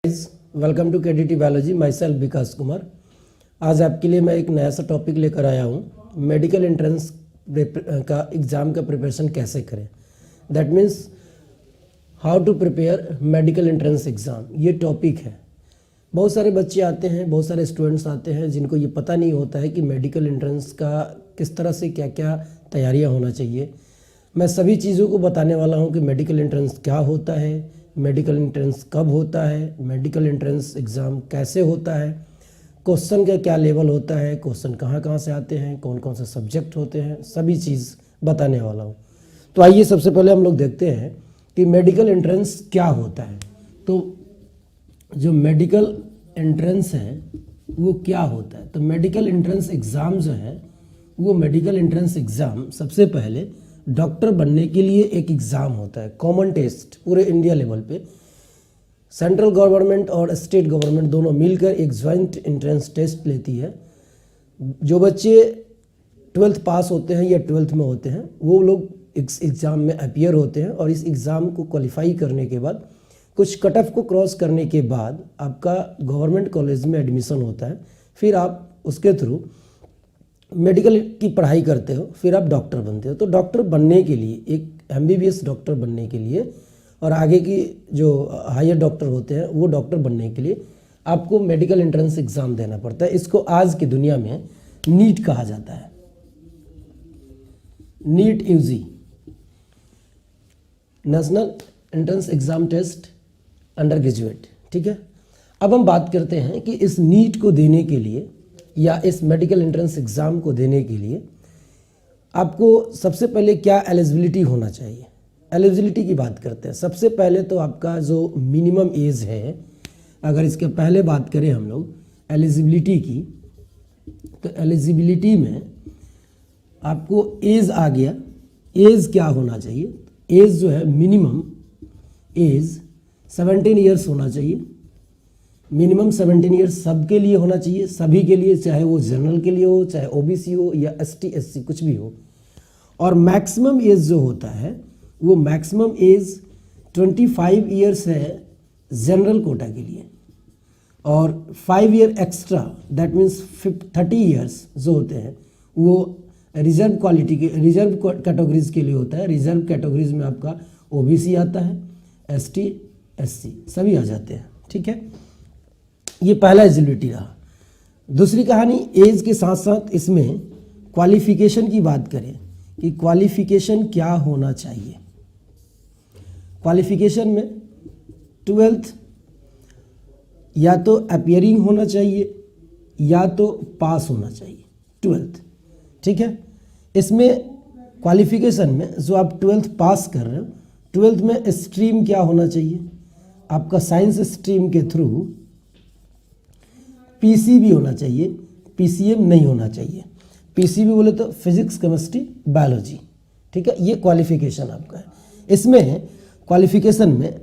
Welcome to KDT biology. Myself Vikas Kumar. आज आपके लिए मैं एक नया सा टॉपिक लेकर आया हूँ, मेडिकल एंट्रेंस का एग्ज़ाम का प्रिपरेशन कैसे करें। That means how to prepare medical entrance exam, ये टॉपिक है। बहुत सारे बच्चे आते हैं, बहुत सारे स्टूडेंट्स आते हैं जिनको ये पता नहीं होता है कि मेडिकल एंट्रेंस का किस तरह से क्या क्या तैयारियाँ होना चाहिए। मैं सभी चीज़ों को बताने वाला हूँ कि मेडिकल एंट्रेंस क्या होता है, मेडिकल एंट्रेंस कब होता है, मेडिकल एंट्रेंस एग्ज़ाम कैसे होता है, क्वेश्चन का क्या लेवल होता है, क्वेश्चन कहाँ कहाँ से आते हैं, कौन कौन से सब्जेक्ट होते हैं, सभी चीज़ बताने वाला हूँ। तो आइए सबसे पहले हम लोग देखते हैं कि मेडिकल एंट्रेंस क्या होता है। तो जो मेडिकल एंट्रेंस है वो क्या होता है, तो मेडिकल एंट्रेंस एग्ज़ाम जो है वो मेडिकल एंट्रेंस एग्ज़ाम सबसे पहले डॉक्टर बनने के लिए एक एग्ज़ाम होता है, कॉमन टेस्ट। पूरे इंडिया लेवल पे सेंट्रल गवर्नमेंट और स्टेट गवर्नमेंट दोनों मिलकर एक ज्वाइंट एंट्रेंस टेस्ट लेती है। जो बच्चे 12th पास होते हैं या 12th में होते हैं वो लोग इस एग्ज़ाम में अपीयर होते हैं और इस एग्ज़ाम को क्वालिफाई करने के बाद कुछ कट ऑफ को क्रॉस करने के बाद आपका गवर्नमेंट कॉलेज में एडमिशन होता है। फिर आप उसके थ्रू मेडिकल की पढ़ाई करते हो, फिर आप डॉक्टर बनते हो। तो डॉक्टर बनने के लिए, एक MBBS डॉक्टर बनने के लिए और आगे की जो हायर डॉक्टर होते हैं वो डॉक्टर बनने के लिए आपको मेडिकल एंट्रेंस एग्ज़ाम देना पड़ता है। इसको आज की दुनिया में नीट कहा जाता है, NEET UG, national entrance exam test undergraduate. ठीक है, अब हम बात करते हैं कि इस नीट को देने के लिए या इस मेडिकल एंट्रेंस एग्ज़ाम को देने के लिए आपको सबसे पहले क्या एलिजिबिलिटी होना चाहिए। एलिजिबिलिटी की बात करते हैं। सबसे पहले तो आपका जो मिनिमम एज है, अगर इसके पहले बात करें हम लोग एलिजिबिलिटी की, तो एलिजिबिलिटी में आपको एज आ गया। एज क्या होना चाहिए, एज जो है मिनिमम एज 17 ईयर्स होना चाहिए। मिनिमम 17 ईयर्स सबके लिए होना चाहिए, सभी के लिए, चाहे वो जनरल के लिए हो, चाहे OBC हो या ST SC कुछ भी हो। और मैक्सिमम एज जो होता है वो मैक्सिमम एज 25 ईयर्स है जनरल कोटा के लिए, और 5 year extra that means 30 years जो होते हैं वो रिजर्व कैटेगरीज के लिए होता है। रिजर्व कैटेगरीज में आपका OBC आता है, ST SC सभी आ जाते हैं। ठीक है, ये पहला एलिजिबिलिटी रहा। दूसरी कहानी, एज के साथ साथ इसमें क्वालिफिकेशन की बात करें कि क्वालिफिकेशन क्या होना चाहिए। क्वालिफिकेशन में 12th या तो अपीयरिंग होना चाहिए या तो पास होना चाहिए, 12th। ठीक है, इसमें क्वालिफिकेशन में जो आप 12th पास कर रहे हो, 12th में स्ट्रीम क्या होना चाहिए, आपका साइंस स्ट्रीम के थ्रू PCB होना चाहिए, PCM नहीं होना चाहिए। PCB बोले तो फिजिक्स केमिस्ट्री बायोलॉजी। ठीक है, ये क्वालिफिकेशन आपका है। इसमें क्वालिफिकेशन में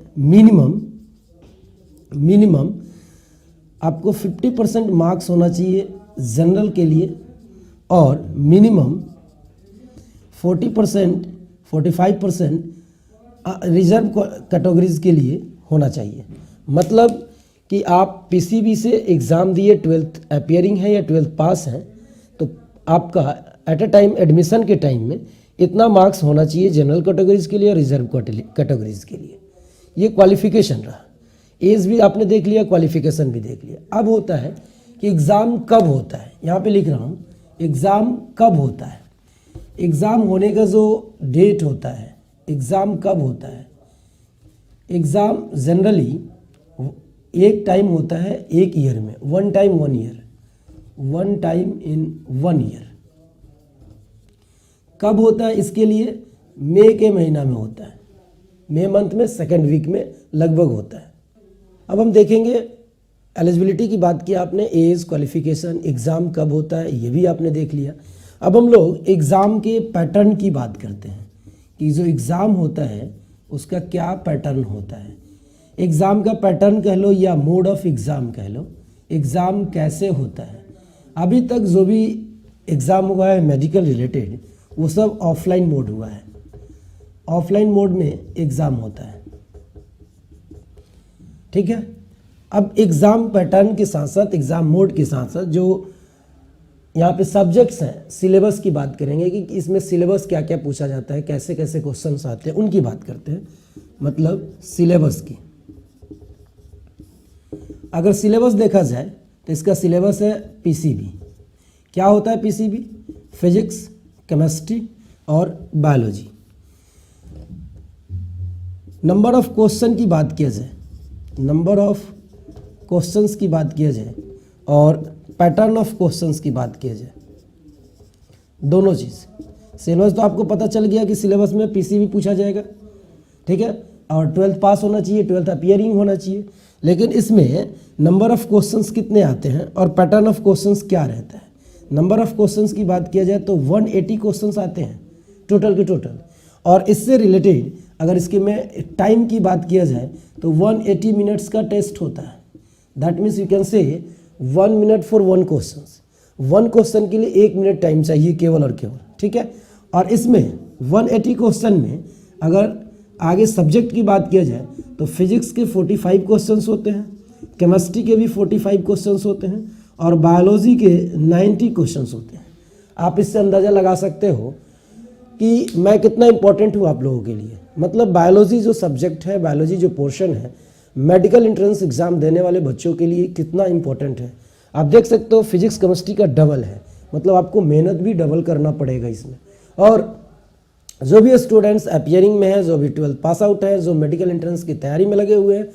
मिनिमम आपको 50% मार्क्स होना चाहिए जनरल के लिए, और मिनिमम 40% 45% रिजर्व कैटेगरीज के लिए होना चाहिए। मतलब कि आप PCB से एग्ज़ाम दिए, 12th अपीयरिंग है या 12th पास हैं, तो आपका एट अ टाइम एडमिशन के टाइम में इतना मार्क्स होना चाहिए जनरल कैटेगरीज के लिए और रिजर्व कैटेगरीज के लिए। ये क्वालिफिकेशन रहा। एज भी आपने देख लिया, क्वालिफिकेशन भी देख लिया। अब होता है कि एग्ज़ाम कब होता है। यहाँ पे लिख रहा हूँ एग्ज़ाम कब होता है। एग्ज़ाम होने का जो डेट होता है, एग्ज़ाम कब होता है। एग्ज़ाम जनरली एक टाइम होता है एक ईयर में, वन टाइम इन 1 ईयर। कब होता है इसके लिए, मई के महीना में होता है, मई मंथ में 2nd वीक में लगभग होता है। अब हम देखेंगे एलिजिबिलिटी की बात की आपने, एज, क्वालिफिकेशन, एग्ज़ाम कब होता है ये भी आपने देख लिया। अब हम लोग एग्ज़ाम के पैटर्न की बात करते हैं कि जो एग्ज़ाम होता है उसका क्या पैटर्न होता है। एग्ज़ाम का पैटर्न कह लो या मोड ऑफ एग्ज़ाम कह लो, एग्ज़ाम कैसे होता है। अभी तक जो भी एग्ज़ाम हुआ है मेडिकल रिलेटेड वो सब ऑफलाइन मोड हुआ है। ऑफलाइन मोड में एग्ज़ाम होता है। ठीक है, अब एग्ज़ाम पैटर्न के साथ साथ, एग्ज़ाम मोड के साथ साथ जो यहाँ पे सब्जेक्ट्स हैं, सिलेबस की बात करेंगे कि इसमें सिलेबस क्या क्या पूछा जाता है, कैसे कैसे क्वेश्चंस आते हैं, उनकी बात करते हैं। मतलब सिलेबस की, अगर सिलेबस देखा जाए तो इसका सिलेबस है पीसीबी। क्या होता है पीसीबी? फिजिक्स, केमिस्ट्री और बायोलॉजी। नंबर ऑफ क्वेश्चन की बात किया जाए, नंबर ऑफ क्वेश्चंस की बात किया जाए और पैटर्न ऑफ क्वेश्चंस की बात किया जाए, दोनों चीज़। सिलेबस तो आपको पता चल गया कि सिलेबस में पीसीबी पूछा जाएगा, ठीक है, और 12th पास होना चाहिए, 12th अपीयरिंग होना चाहिए। लेकिन इसमें नंबर ऑफ क्वेश्चंस कितने आते हैं और पैटर्न ऑफ क्वेश्चंस क्या रहता है। नंबर ऑफ क्वेश्चंस की बात किया जाए तो 180 क्वेश्चंस आते हैं टोटल के टोटल, और इससे रिलेटेड अगर इसके में टाइम की बात किया जाए तो 180 मिनट्स का टेस्ट होता है। That means you can say 1 minute for 1 question. 1 question के लिए 1 मिनट टाइम चाहिए केवल और केवल, ठीक है। और इसमें 180 क्वेश्चन में अगर आगे सब्जेक्ट की बात किया जाए तो फिजिक्स के 45 क्वेश्चंस होते हैं, केमिस्ट्री के भी 45 क्वेश्चंस होते हैं और बायोलॉजी के 90 क्वेश्चंस होते हैं। आप इससे अंदाज़ा लगा सकते हो कि मैं कितना इंपॉर्टेंट हूँ आप लोगों के लिए। मतलब बायोलॉजी जो सब्जेक्ट है, बायोलॉजी जो पोर्शन है, मेडिकल एंट्रेंस एग्ज़ाम देने वाले बच्चों के लिए कितना इंपॉर्टेंट है। आप देख सकते हो फिजिक्स केमिस्ट्री का डबल है, मतलब आपको मेहनत भी डबल करना पड़ेगा इसमें। और जो भी स्टूडेंट्स अपीयरिंग में है, जो भी 12th पास आउट है, जो मेडिकल एंट्रेंस की तैयारी में लगे हुए हैं,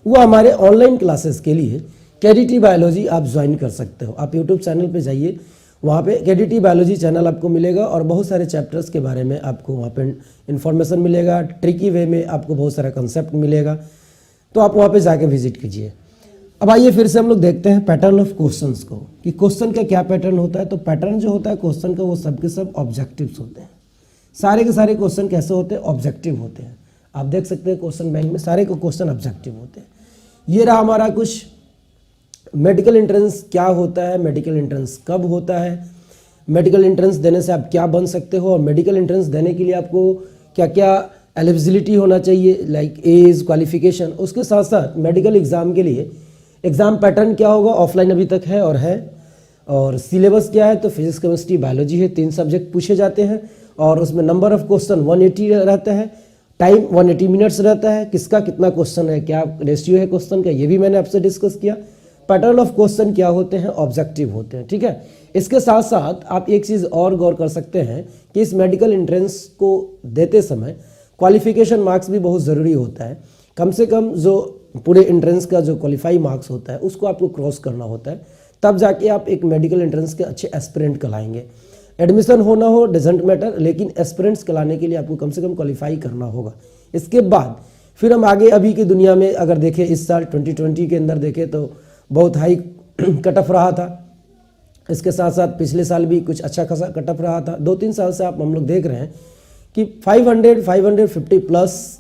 वो हमारे ऑनलाइन क्लासेस के लिए केडीटी बायोलॉजी आप ज्वाइन कर सकते हो। आप यूट्यूब चैनल पे जाइए, वहाँ पे केडीटी बायोलॉजी चैनल आपको मिलेगा और बहुत सारे चैप्टर्स के बारे में आपको वहाँ पे इन्फॉर्मेशन मिलेगा। ट्रिकी वे में आपको बहुत सारा कंसेप्ट मिलेगा, तो आप वहाँ पे जाके विजिट कीजिए। अब आइए फिर से हम लोग देखते हैं पैटर्न ऑफ क्वेश्चंस को, कि क्वेश्चन का क्या पैटर्न होता है। तो पैटर्न जो होता है क्वेश्चन का, वो सब के सब ऑब्जेक्टिव्स होते हैं। सारे के सारे क्वेश्चन कैसे होते हैं? ऑब्जेक्टिव होते हैं। आप देख सकते हैं क्वेश्चन बैंक में सारे को क्वेश्चन ऑब्जेक्टिव होते हैं। ये रहा हमारा कुछ मेडिकल एंट्रेंस क्या होता है, मेडिकल एंट्रेंस कब होता है, मेडिकल एंट्रेंस देने से आप क्या बन सकते हो, और मेडिकल एंट्रेंस देने के लिए आपको क्या क्या एलिजिबिलिटी होना चाहिए, लाइक एज, क्वालिफिकेशन। उसके साथ साथ मेडिकल एग्ज़ाम के लिए एग्ज़ाम पैटर्न क्या होगा, ऑफलाइन अभी तक है और सिलेबस क्या है। तो फिजिक्स केमिस्ट्री बायोलॉजी है, 3 सब्जेक्ट पूछे जाते हैं और उसमें नंबर ऑफ क्वेश्चन 180 रहता है, टाइम 180 मिनट्स रहता है। किसका कितना क्वेश्चन है, क्या रेशियो है क्वेश्चन का, ये भी मैंने आपसे डिस्कस किया। पैटर्न ऑफ क्वेश्चन क्या होते हैं, ऑब्जेक्टिव होते हैं, ठीक है। इसके साथ साथ आप एक चीज़ और गौर कर सकते हैं कि इस मेडिकल एंट्रेंस को देते समय क्वालिफिकेशन मार्क्स भी बहुत ज़रूरी होता है। कम से कम जो पूरे एंट्रेंस का जो क्वालिफाई मार्क्स होता है उसको आपको क्रॉस करना होता है, तब जाके आप एक मेडिकल एंट्रेंस के अच्छे एस्पिरेंट कहलाएंगे। एडमिशन होना हो डजेंट मैटर, लेकिन एस्पिरेंट्स कहलाने के लिए आपको कम से कम क्वालिफाई करना होगा। इसके बाद फिर हम आगे अभी की दुनिया में अगर देखें, इस साल 2020 के अंदर देखें तो बहुत हाई कट ऑफ रहा था। इसके साथ साथ पिछले साल भी कुछ अच्छा खासा कट ऑफ रहा था। 2-3 साल से हम लोग देख रहे हैं कि 550 प्लस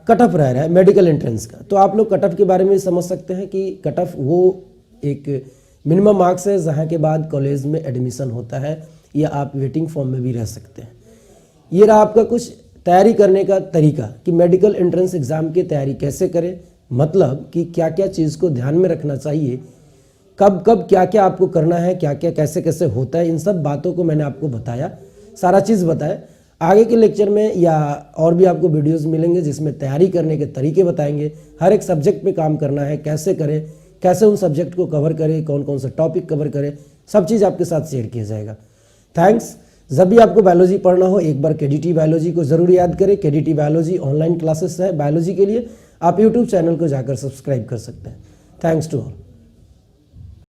कट ऑफ रह रहा है मेडिकल एंट्रेंस का। तो आप लोग कट ऑफ के बारे में समझ सकते हैं कि कट ऑफ वो एक मिनिमम मार्क्स है जहाँ के बाद कॉलेज में एडमिशन होता है, या आप वेटिंग फॉर्म में भी रह सकते हैं। ये रहा आपका कुछ तैयारी करने का तरीका कि मेडिकल एंट्रेंस एग्ज़ाम की तैयारी कैसे करें, मतलब कि क्या क्या चीज़ को ध्यान में रखना चाहिए, कब कब क्या क्या आपको करना है, क्या क्या कैसे कैसे होता है, इन सब बातों को मैंने आपको बताया, सारा चीज़ बताया। आगे के लेक्चर में या और भी आपको वीडियोस मिलेंगे जिसमें तैयारी करने के तरीके बताएंगे, हर एक सब्जेक्ट पे काम करना है, कैसे करें, कैसे उन सब्जेक्ट को कवर करें, कौन कौन सा टॉपिक कवर करें, सब चीज़ आपके साथ शेयर किया जाएगा। थैंक्स। जब भी आपको बायोलॉजी पढ़ना हो एक बार केडीटी बायोलॉजी को ज़रूर याद करें। केडीटी बायोलॉजी ऑनलाइन क्लासेस है बायोलॉजी के लिए, आप यूट्यूब चैनल को जाकर सब्सक्राइब कर सकते हैं। Thanks to all.